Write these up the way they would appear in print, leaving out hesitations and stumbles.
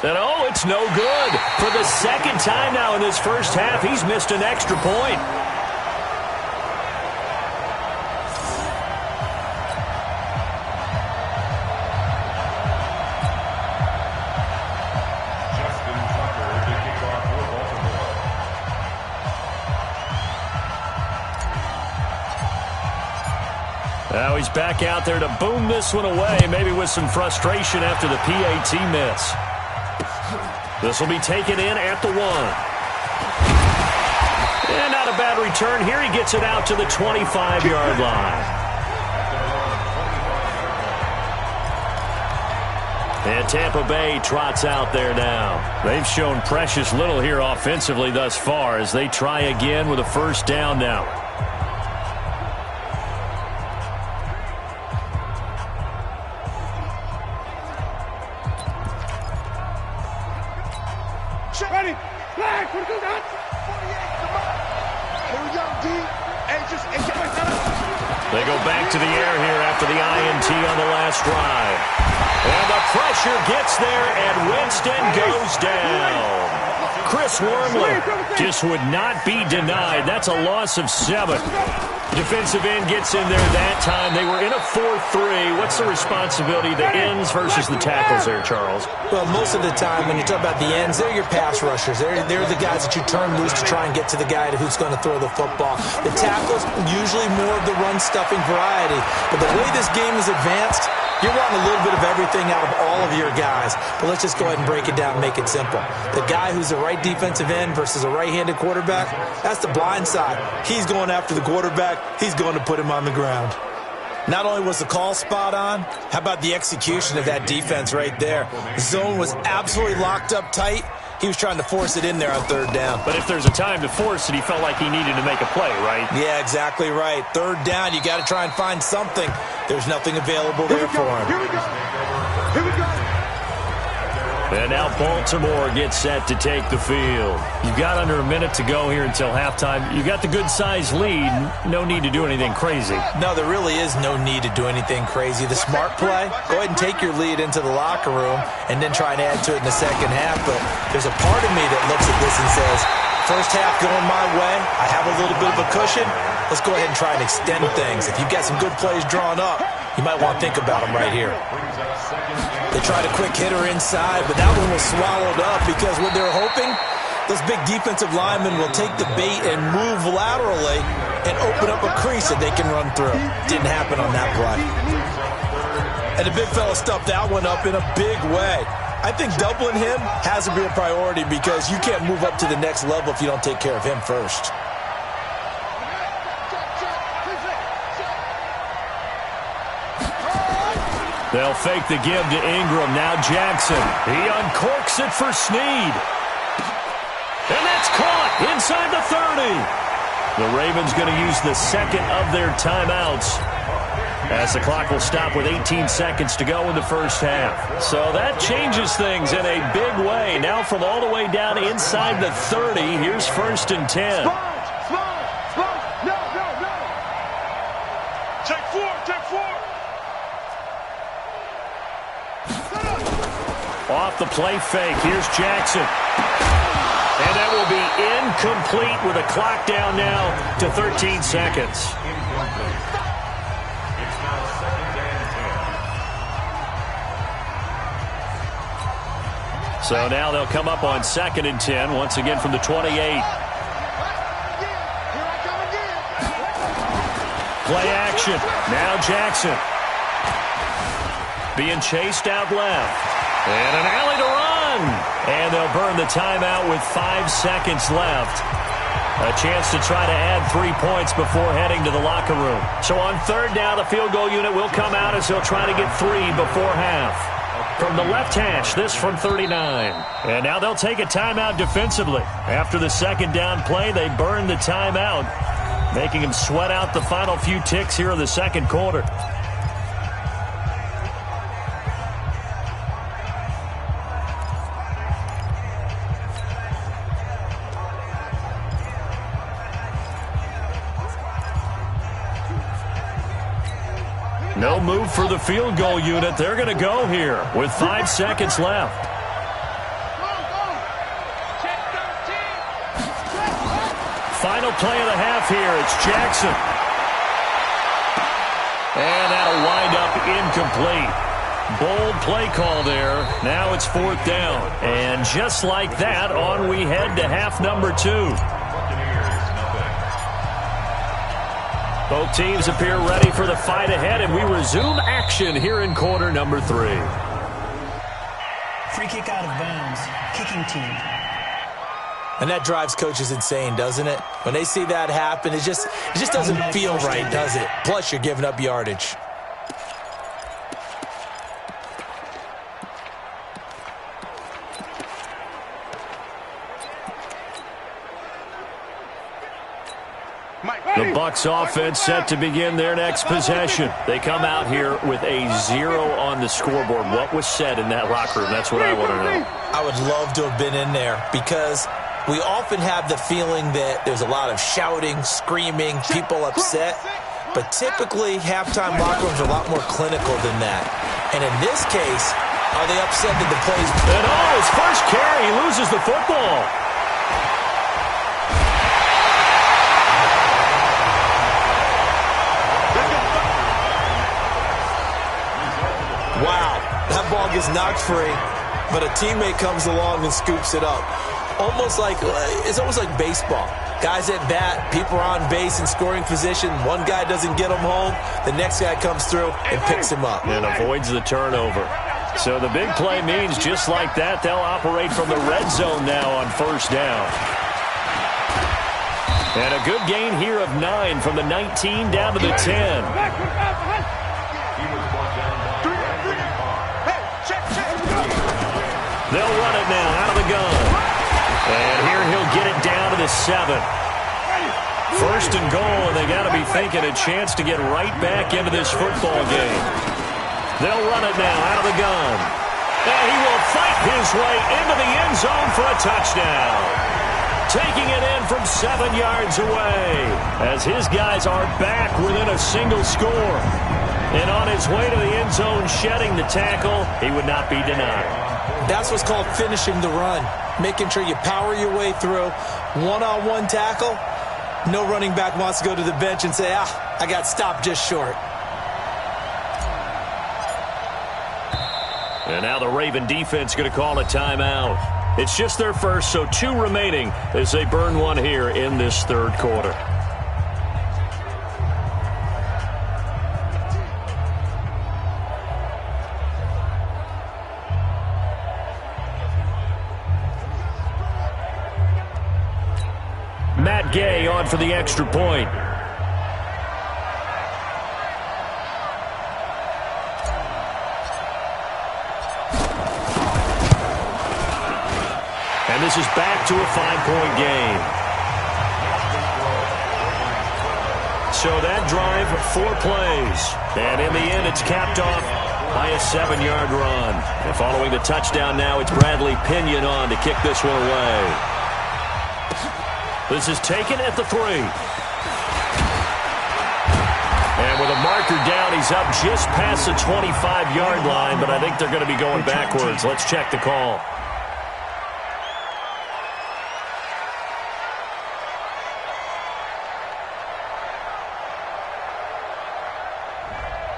And oh, it's no good. For the second time now in this first half, he's missed an extra point. Now he's back out there to boom this one away, maybe with some frustration after the PAT miss. This will be taken in at the 1. And not a bad return here. He gets it out to the 25-yard line. And Tampa Bay trots out there now. They've shown precious little here offensively thus far as they try again with a first down now. Ready? Flag! Here we go, D. They go back to the air here after the INT on the last drive. And the pressure gets there, and Winston goes down. Chris Wormley just would not be denied. That's a loss of 7. Defensive end gets in there that time. They were in a 4-3. What's the responsibility of the ends versus the tackles there, Charles? Well, most of the time when you talk about the ends, they're your pass rushers. They're the guys that you turn loose to try and get to the guy who's going to throw the football. The tackles, usually more of the run-stuffing variety. But the way this game is advanced, you're wanting a little bit of everything out of all of your guys. But let's just go ahead and break it down and make it simple. The guy who's the right defensive end versus a right-handed quarterback, that's the blind side. He's going after the quarterback. He's going to put him on the ground. Not only was the call spot on, how about the execution of that defense right there? The zone was absolutely locked up tight. He was trying to force it in there on third down. But if there's a time to force it, he felt like he needed to make a play, right? Yeah, exactly right. Third down, you got to try and find something. There's nothing available there for him. Here we go. Here we go. And now Baltimore gets set to take the field. You've got under a minute to go here until halftime. You've got the good-sized lead. No need to do anything crazy. No, there really is no need to do anything crazy. The smart play, go ahead and take your lead into the locker room and then try and add to it in the second half. But there's a part of me that looks at this and says, first half going my way, I have a little bit of a cushion. Let's go ahead and try and extend things. If you've got some good plays drawn up, you might want to think about them right here. They tried a quick hitter inside, but that one was swallowed up because what they're hoping, those big defensive linemen will take the bait and move laterally and open up a crease that they can run through. Didn't happen on that play. And the big fella stuffed that one up in a big way. I think doubling him has to be a priority because you can't move up to the next level if you don't take care of him first. They'll fake the give to Ingram. Now Jackson. He uncorks it for Snead. And that's caught inside the 30. The Ravens going to use the second of their timeouts as the clock will stop with 18 seconds to go in the first half. So that changes things in a big way. Now from all the way down inside the 30, here's 1st and 10. No. Take four. Off the play fake, here's Jackson. And that will be incomplete with a clock down now to 13 seconds. So now they'll come up on 2nd and 10, once again from the 28. Play action. Now Jackson. Being chased out left. And an alley to run. And they'll burn the timeout with 5 seconds left. A chance to try to add 3 points before heading to the locker room. So on 3rd down, the field goal unit will come out as they'll try to get 3 before half. From the left hash, this from 39. And now they'll take a timeout defensively. After the 2nd down play, they burn the timeout, making them sweat out the final few ticks here in the 2nd quarter. No move for the field goal unit. They're going to go here with 5 seconds left. final play of the half here. It's Jackson. And that'll wind up incomplete. Bold play call there. Now it's 4th down. And just like that, on we head to half number 2. Both teams appear ready for the fight ahead, and we resume action here in quarter number 3. Free kick out of bounds. Kicking team. And that drives coaches insane, doesn't it? When they see that happen, it just doesn't feel right, does it? Plus, you're giving up yardage. The Bucs offense set to begin their next possession. They come out here with a 0 on the scoreboard. What was said in that locker room? That's what I want to know. I would love to have been in there because we often have the feeling that there's a lot of shouting, screaming, people upset. But typically, halftime locker rooms are a lot more clinical than that. And in this case, are they upset that the plays... And his first carry, he loses the football. Wow, that ball gets knocked free, but a teammate comes along and scoops it up. It's almost like baseball. Guys at bat, people are on base in scoring position. One guy doesn't get him home. The next guy comes through and picks him up. And avoids the turnover. So the big play means just like that, they'll operate from the red zone now on 1st down. And a good gain here of 9 from the 19 down to the 10. They'll run it now out of the gun. And here he'll get it down to the 7. 1st and goal, and they got to be thinking a chance to get right back into this football game. They'll run it now out of the gun. And he will fight his way into the end zone for a touchdown. Taking it in from 7 yards away as his guys are back within a single score. And on his way to the end zone, shedding the tackle, he would not be denied. That's what's called finishing the run, making sure you power your way through. One-on-one tackle, no running back wants to go to the bench and say, I got stopped just short. And now the Raven defense going to call a timeout. It's just their first, so 2 remaining as they burn one here in this 3rd quarter. Matt Gay on for the extra point. And this is back to a 5-point game. So that drive, 4 plays. And in the end, it's capped off by a 7-yard run. And following the touchdown now, it's Bradley Pinion on to kick this one away. This is taken at the 3. And with a marker down, he's up just past the 25-yard line, but I think they're going to be going backwards. Let's check the call.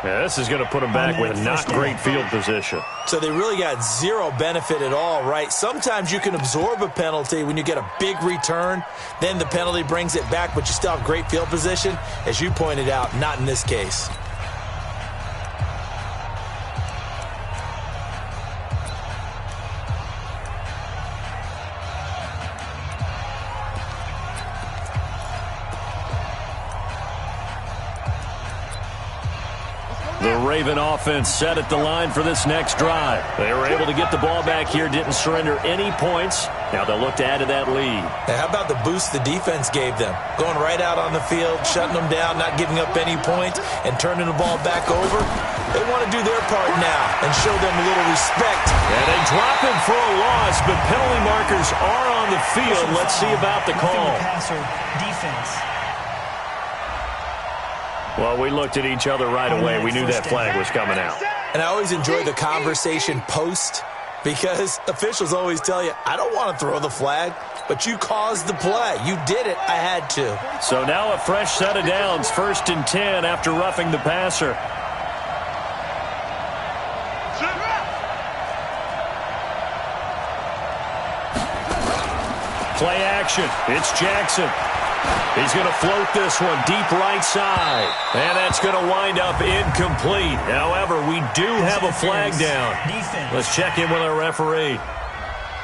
Yeah, this is going to put them back with not great field position. So they really got 0 benefit at all, right? Sometimes you can absorb a penalty when you get a big return. Then the penalty brings it back, but you still have great field position. As you pointed out, not in this case. The Raven offense set at the line for this next drive. They were able to get the ball back here, didn't surrender any points. Now they'll look to add to that lead. Now, how about the boost the defense gave them? Going right out on the field, shutting them down, not giving up any points, and turning the ball back over. They want to do their part now and show them a little respect. And they drop him for a loss, but penalty markers are on the field. Let's see about the call. Passer, defense. Well, we looked at each other right away. We knew that flag was coming out. And I always enjoy the conversation post Because officials always tell you, I don't want to throw the flag, but you caused the play. You did it. I had to. So now a fresh set of downs, 1st and 10 after roughing the passer. Play action. It's Jackson. He's going to float this one deep right side. And that's going to wind up incomplete. However, we do have a flag down. Let's check in with our referee.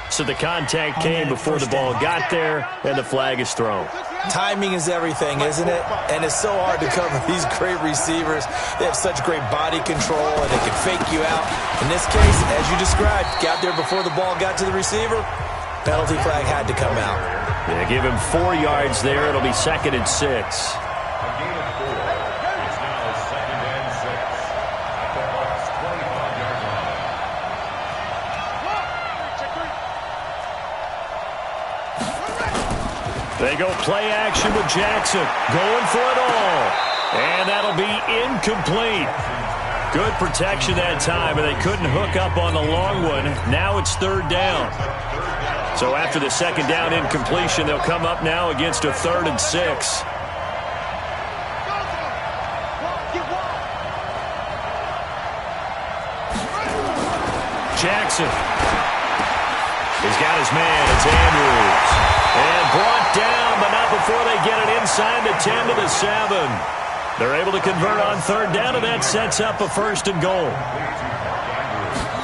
So the contact came before the ball got there, and the flag is thrown. Timing is everything, isn't it? And it's so hard to cover these great receivers. They have such great body control, and they can fake you out. In this case, as you described, got there before the ball got to the receiver. Penalty flag had to come out. Yeah, give him 4 yards there. It'll be 2nd and 6. A gain of 4. It's now 2nd and 6. At the Bucs 25-yard line. They go play action with Jackson. Going for it all. And that'll be incomplete. Good protection that time, and they couldn't hook up on the long one. Now it's 3rd down. So after the 2nd down incompletion, they'll come up now against a 3rd and 6. Jackson. He's got his man. It's Andrews. And brought down, but not before they get it inside the 10 to the 7. They're able to convert on 3rd down, and that sets up a 1st and goal.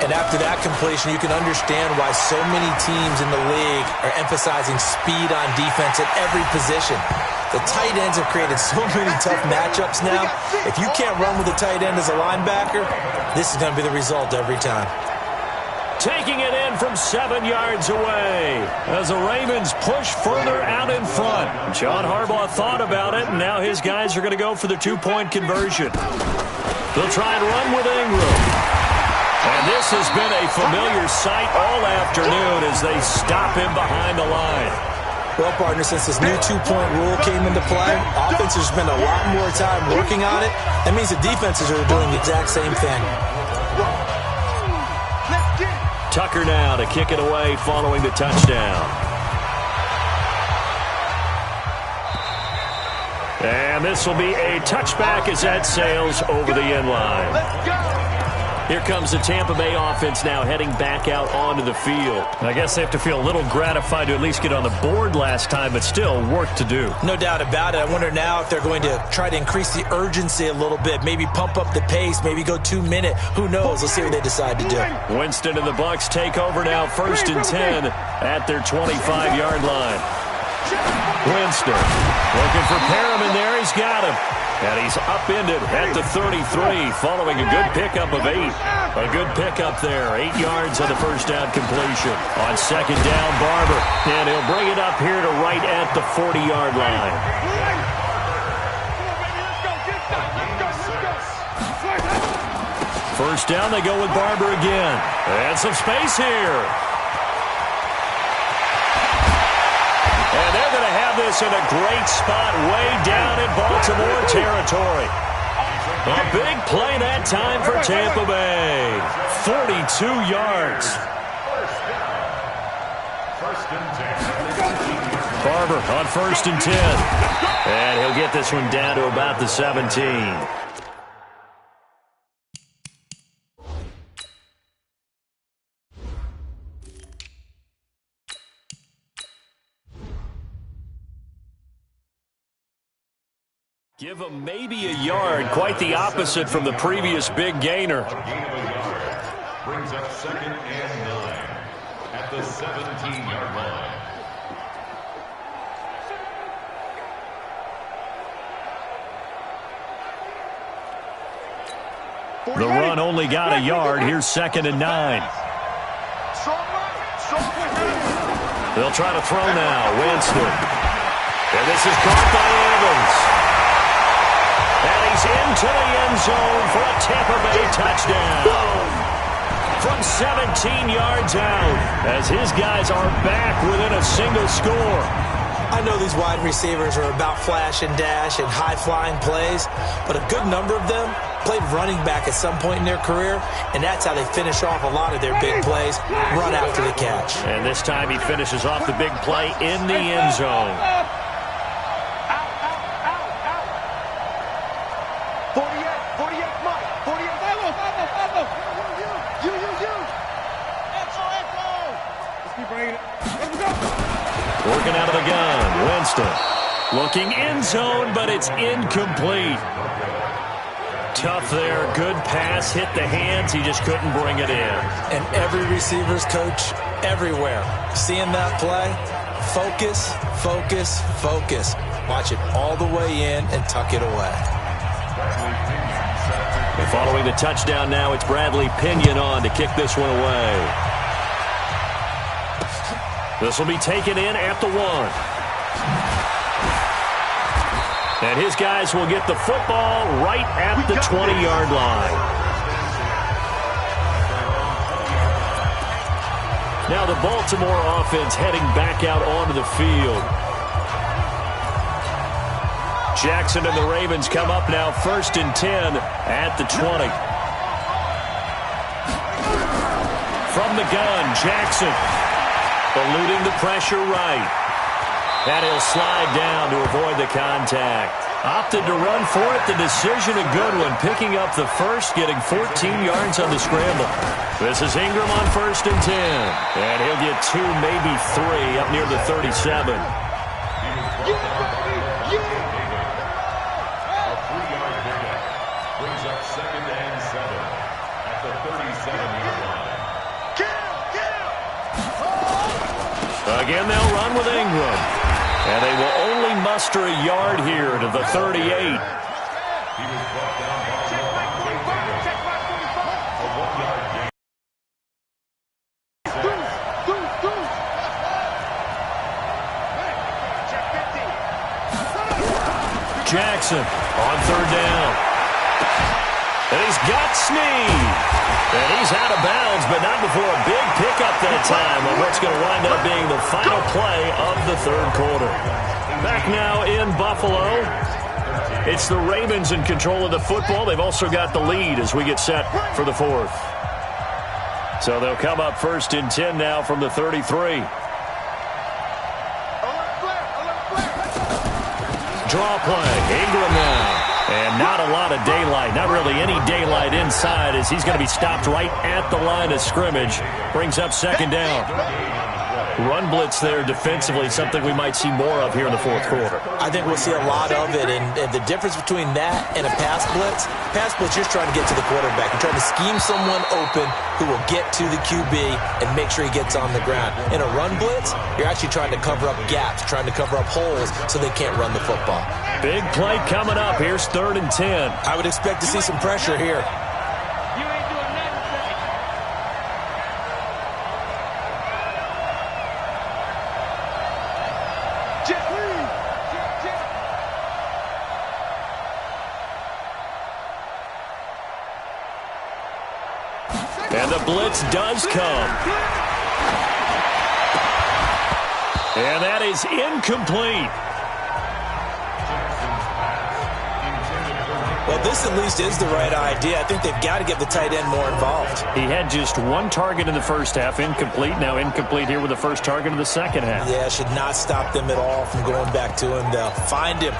And after that completion, you can understand why so many teams in the league are emphasizing speed on defense at every position. The tight ends have created so many tough matchups now. If you can't run with a tight end as a linebacker, this is going to be the result every time. Taking it in from 7 yards away as the Ravens push further out in front. John Harbaugh thought about it, and now his guys are going to go for the 2-point conversion. They'll try and run with Ingram. And this has been a familiar sight all afternoon as they stop him behind the line. Well, partner, since this new 2-point rule came into play, offenses spend a lot more time working on it. That means the defenses are doing the exact same thing. Tucker now to kick it away following the touchdown. And this will be a touchback as that sails over the end line. Here comes the Tampa Bay offense now heading back out onto the field. I guess they have to feel a little gratified to at least get on the board last time, but still work to do. No doubt about it. I wonder now if they're going to try to increase the urgency a little bit, maybe pump up the pace, maybe go 2-minute. Who knows? Let's see what they decide to do. Winston and the Bucs take over now 1st and 10 at their 25-yard line. Winston looking for Perriman there. He's got him. And he's upended at the 33 following a good pickup of 8. A good pickup there. 8 yards on the 1st down completion. On 2nd down, Barber. And he'll bring it up here to right at the 40-yard line. First down, they go with Barber again. And some space here. And they're going to have this in a great spot way down in Baltimore territory. A big play that time for Tampa Bay. 42 yards. Barber on 1st and 10. And he'll get this one down to about the 17. Give him maybe a yard, quite the opposite from the previous big gainer. A gain of a yard brings up 2nd and 9 at the 17-yard line. The run only got a yard. Here's 2nd and 9. They'll try to throw now. Winston. And this is caught by Evans. And he's into the end zone for a Tampa Bay touchdown. From 17 yards out, as his guys are back within a single score. I know these wide receivers are about flash and dash and high-flying plays, but a good number of them played running back at some point in their career, and that's how they finish off a lot of their big plays, run after the catch. And this time he finishes off the big play in the end zone. 48, Mike. 48. You. Let's keep bringing it. Let's go. Working out of the gun, Winston. Looking end zone, but it's incomplete. Tough there, good pass, hit the hands, he just couldn't bring it in. And every receiver's coach everywhere, seeing that play, focus. Watch it all the way in and tuck it away. And following the touchdown now, it's Bradley Pinion on to kick this one away. This will be taken in at the 1. And his guys will get the football right at the 20-yard line. Now the Baltimore offense heading back out onto the field. Jackson and the Ravens come up now 1st and 10 at the 20. From the gun, Jackson eluding the pressure right. And he'll slide down to avoid the contact. Opted to run for it. The decision a good one. Picking up the first, getting 14 yards on the scramble. This is Ingram on 1st and 10. And he'll get 2, maybe 3 up near the 37. A 3-yard pickup brings up 2nd and 7 at the 37-yard line. Again, they'll run with Ingram. And they will only muster a yard here to the 38. He was brought down by a 1-yard gain. Jackson on 3rd down. And he's got Snead. And he's out of bounds, but not before a big pickup that time on what's going to wind up being the final play of the 3rd quarter. Back now in Buffalo. It's the Ravens in control of the football. They've also got the lead as we get set for the 4th. So they'll come up 1st and 10 now from the 33. Draw play. Ingram now. And not a lot of daylight, not really any daylight inside as he's going to be stopped right at the line of scrimmage. Brings up 2nd down. Run blitz there defensively, something we might see more of here in the 4th quarter. I think we'll see a lot of it, and the difference between that and a pass blitz, you're just trying to get to the quarterback. You're trying to scheme someone open who will get to the QB and make sure he gets on the ground. In a run blitz, you're actually trying to cover up gaps, trying to cover up holes so they can't run the football. Big play coming up. Here's 3rd and 10. I would expect to see some pressure here. And the blitz does come. And that is incomplete. Well, this at least is the right idea. I think they've got to get the tight end more involved. He had just 1 target in the first half, incomplete. Now incomplete here with the first target of the second half. Yeah, should not stop them at all from going back to him, though. Find him.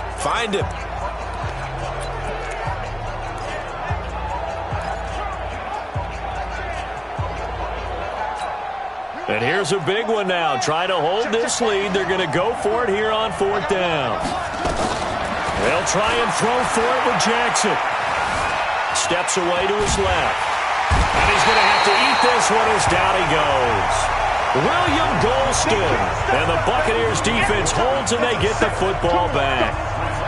And here's a big one now. Try to hold this lead. They're going to go for it here on 4th down. They'll try and throw for it with Jackson. Steps away to his left. And he's going to have to eat this one as down he goes. William Golston. And the Buccaneers defense holds and they get the football back.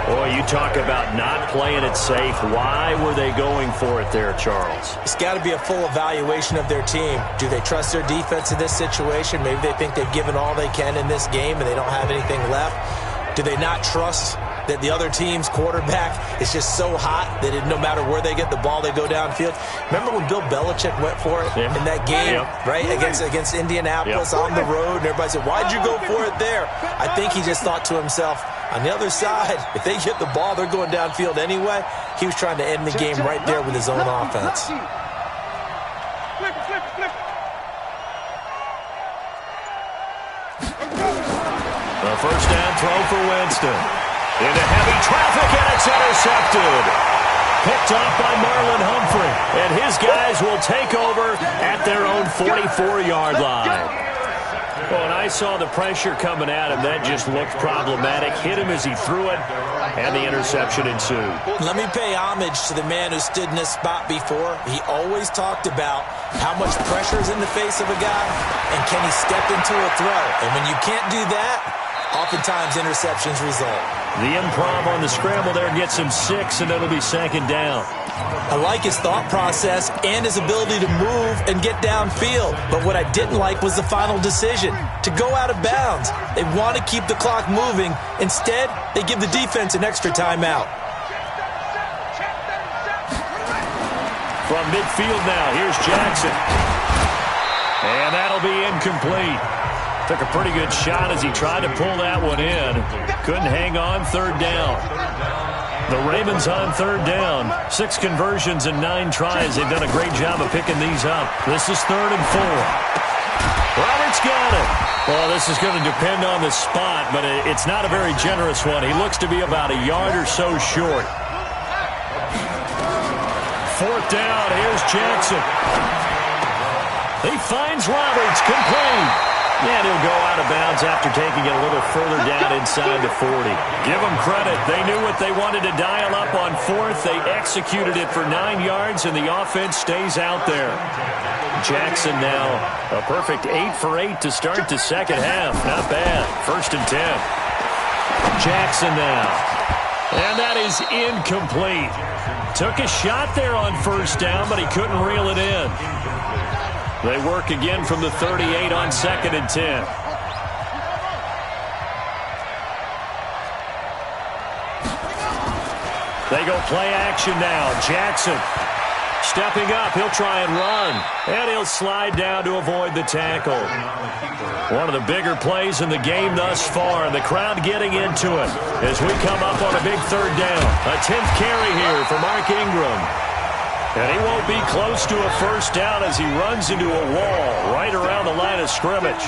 Boy, you talk about not playing it safe. Why were they going for it there, Charles? It's got to be a full evaluation of their team. Do they trust their defense in this situation? Maybe they think they've given all they can in this game and they don't have anything left. Do they not trust that the other team's quarterback is just so hot that no matter where they get the ball, they go downfield. Remember when Bill Belichick went for it in that game, right, against Indianapolis on the road, and everybody said, why'd you go for it there? I think he just thought to himself, on the other side, if they get the ball, they're going downfield anyway. He was trying to end the game right there with his own offense. The first down throw for Winston. Into heavy traffic, and it's intercepted. Picked off by Marlon Humphrey. And his guys will take over at their own 44-yard line. Well, when I saw the pressure coming at him, that just looked problematic. Hit him as he threw it, and the interception ensued. Let me pay homage to the man who stood in this spot before. He always talked about how much pressure is in the face of a guy, and can he step into a throw. And when you can't do that, oftentimes interceptions result. The improv on the scramble there gets him 6, and it'll be second down. I like his thought process and his ability to move and get downfield. But what I didn't like was the final decision, to go out of bounds. They want to keep the clock moving. Instead, they give the defense an extra timeout. From midfield now, here's Jackson. And that'll be incomplete. Took a pretty good shot as he tried to pull that one in. Couldn't hang on, third down. The Ravens on third down. 6 conversions and 9 tries. They've done a great job of picking these up. This is 3rd and 4. Roberts got it. Well, this is going to depend on the spot, but it's not a very generous one. He looks to be about a yard or so short. 4th down. Here's Jackson. He finds Roberts, complete. And he'll go out of bounds after taking it a little further down inside the 40. Give them credit. They knew what they wanted to dial up on 4th. They executed it for 9 yards, and the offense stays out there. Jackson now a perfect 8 for 8 to start the second half. Not bad. 1st and 10. Jackson now. And that is incomplete. Took a shot there on 1st down, but he couldn't reel it in. They work again from the 38 on 2nd and 10. They go play action now. Jackson stepping up. He'll try and run. And he'll slide down to avoid the tackle. One of the bigger plays in the game thus far. And the crowd getting into it as we come up on a big 3rd down. A 10th carry here for Mark Ingram. And he won't be close to a 1st down as he runs into a wall right around the line of scrimmage.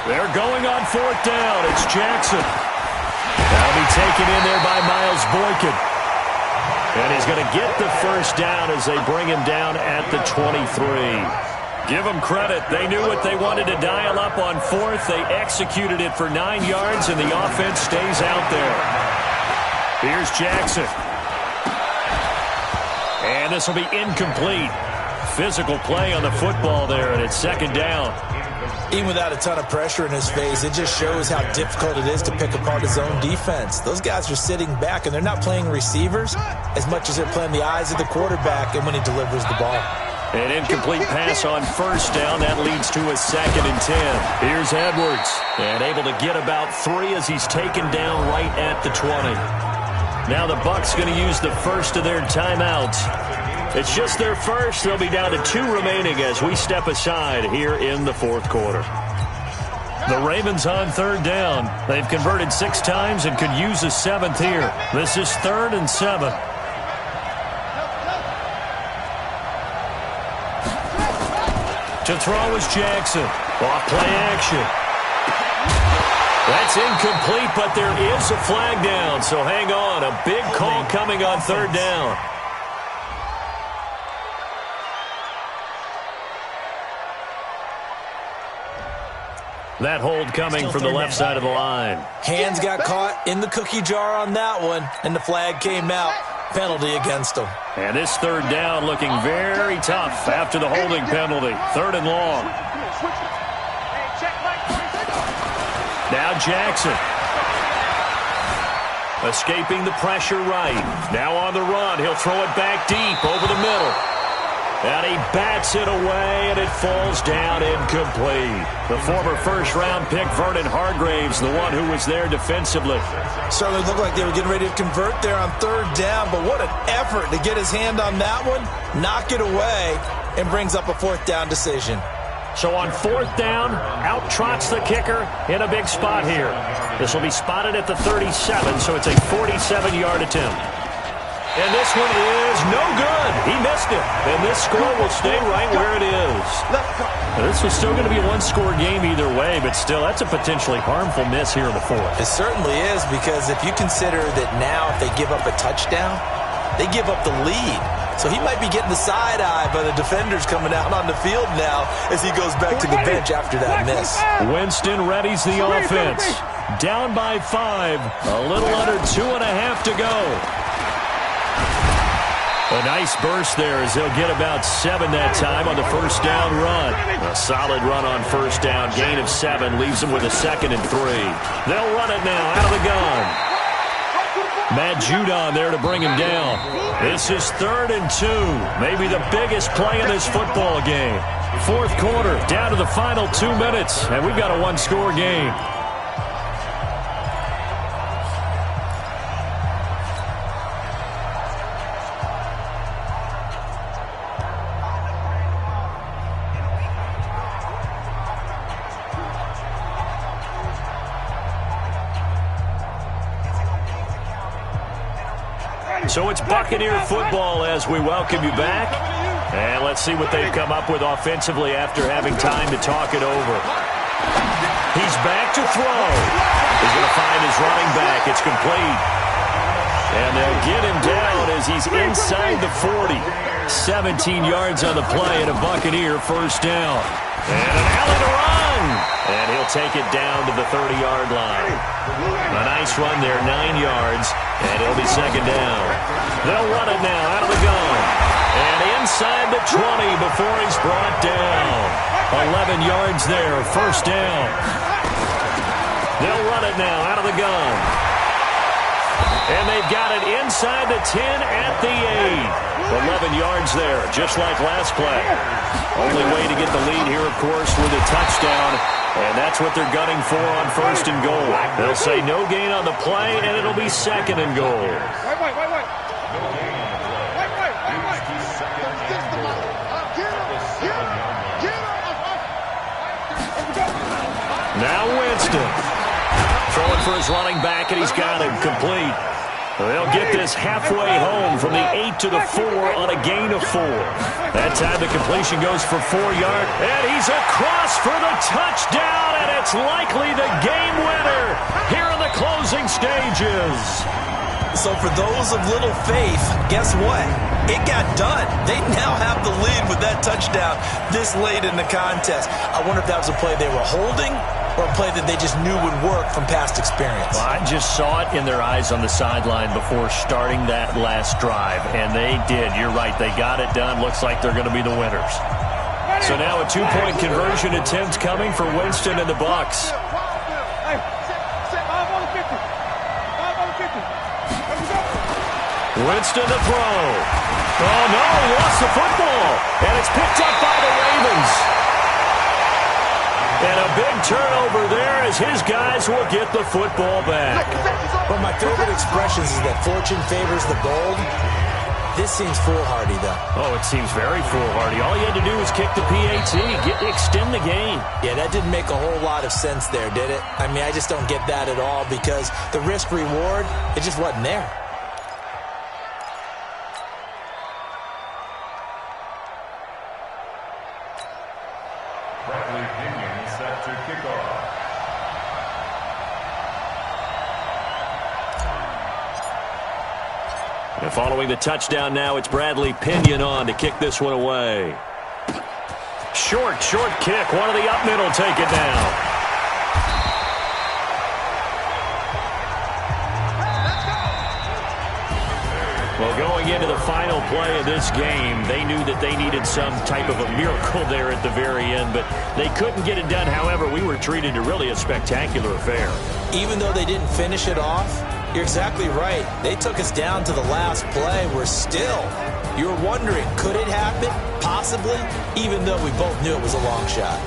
They're going on 4th down. It's Jackson. That'll be taken in there by Miles Boykin. And he's going to get the 1st down as they bring him down at the 23. Give them credit. They knew what they wanted to dial up on 4th. They executed it for 9 yards, and the offense stays out there. Here's Jackson. And this will be incomplete. Physical play on the football there, and it's 2nd down. Even without a ton of pressure in his face, it just shows how difficult it is to pick apart his own defense. Those guys are sitting back, and they're not playing receivers as much as they're playing the eyes of the quarterback and when he delivers the ball. An incomplete pass on 1st down. That leads to a 2nd and 10. Here's Edwards. And able to get about 3 as he's taken down right at the 20. Now the Bucs going to use the first of their timeouts. It's just their first. They'll be down to 2 remaining as we step aside here in the 4th quarter. The Ravens on 3rd down. They've converted 6 times and could use a 7th here. This is 3rd and 7. To throw is Jackson. Off play action. That's incomplete, but there is a flag down, so hang on. A big call coming on 3rd down. That hold coming from the left side of the line. Hands got caught in the cookie jar on that one, and the flag came out. Penalty against him. And this 3rd down looking very tough after the holding penalty. 3rd and long. Now Jackson. Escaping the pressure right. Now on the run. He'll throw it back deep over the middle. And he bats it away, and it falls down incomplete. The former first-round pick, Vernon Hargraves, the one who was there defensively. Certainly looked like they were getting ready to convert there on third down, but what an effort to get his hand on that one, knock it away, and brings up a fourth down decision. So on fourth down, out trots the kicker in a big spot here. This will be spotted at the 37, so it's a 47-yard attempt. And this one is no good. He missed it. And this score will stay right where it is. Now, this is still going to be a one-score game either way, but still, that's a potentially harmful miss here in the fourth. It certainly is, because if you consider that now if they give up a touchdown, they give up the lead. So he might be getting the side eye by the defenders coming out on the field now as he goes back to the bench after that miss. Winston readies the offense. Down by 5. A little under 2.5 to go. A nice burst there as they'll get about 7 that time on the first down run. A solid run on first down. Gain of 7 leaves them with a 2nd and 3. They'll run it now out of the gun. Matt Judon there to bring him down. This is 3rd and 2. Maybe the biggest play in this football game. Fourth quarter, down to the final 2 minutes, and we've got a one-score game. So it's Buccaneer football as we welcome you back. And let's see what they've come up with offensively after having time to talk it over. He's back to throw. He's going to find his running back. It's complete. And they'll get him down as he's inside the 40. 17 yards on the play and a Buccaneer first down. And an alley to run. And he'll take it down to the 30-yard line. A nice run there, 9 yards. And it'll be second down. They'll run it now out of the gun. And inside the 20 before he's brought down. 11 yards there, first down. They'll run it now out of the gun. And they've got it inside the 10 at the 8. 11 yards there, just like last play. Only way to get the lead here, of course, with a touchdown. And that's what they're gunning for on first and goal. They'll say no gain on the play, and it'll be second and goal. Now Winston. Throwing for his running back, and he's got him complete. They'll get this halfway home from the 8 to the 4 on a gain of 4. That time the completion goes for 4 yards, and he's across for the touchdown, and it's likely the game winner here in the closing stages. So for those of little faith, guess what? It got done. They now have the lead with that touchdown this late in the contest. I wonder if that was a play they were holding or a play that they just knew would work from past experience. Well, I just saw it in their eyes on the sideline before starting that last drive, and they did. You're right. They got it done. Looks like they're going to be the winners. So now a 2-point conversion attempt coming for Winston and the Bucs. Winston to throw. Oh, no, he lost the football. And it's picked up by the Ravens. And a big turnover there as his guys will get the football back. One of my favorite expressions is that fortune favors the bold. This seems foolhardy, though. Oh, it seems very foolhardy. All you had to do was kick the PAT, extend the game. Yeah, that didn't make a whole lot of sense there, did it? I mean, I just don't get that at all because the risk-reward, it just wasn't there. And following the touchdown now, it's Bradley Pinion on to kick this one away. Short kick. One of the up middle take it down. Well, going into the final play of this game, they knew that they needed some type of a miracle there at the very end, but they couldn't get it done. However, we were treated to really a spectacular affair. Even though they didn't finish it off, you're exactly right. They took us down to the last play. We're still You were wondering, could it happen? Possibly, even though we both knew it was a long shot.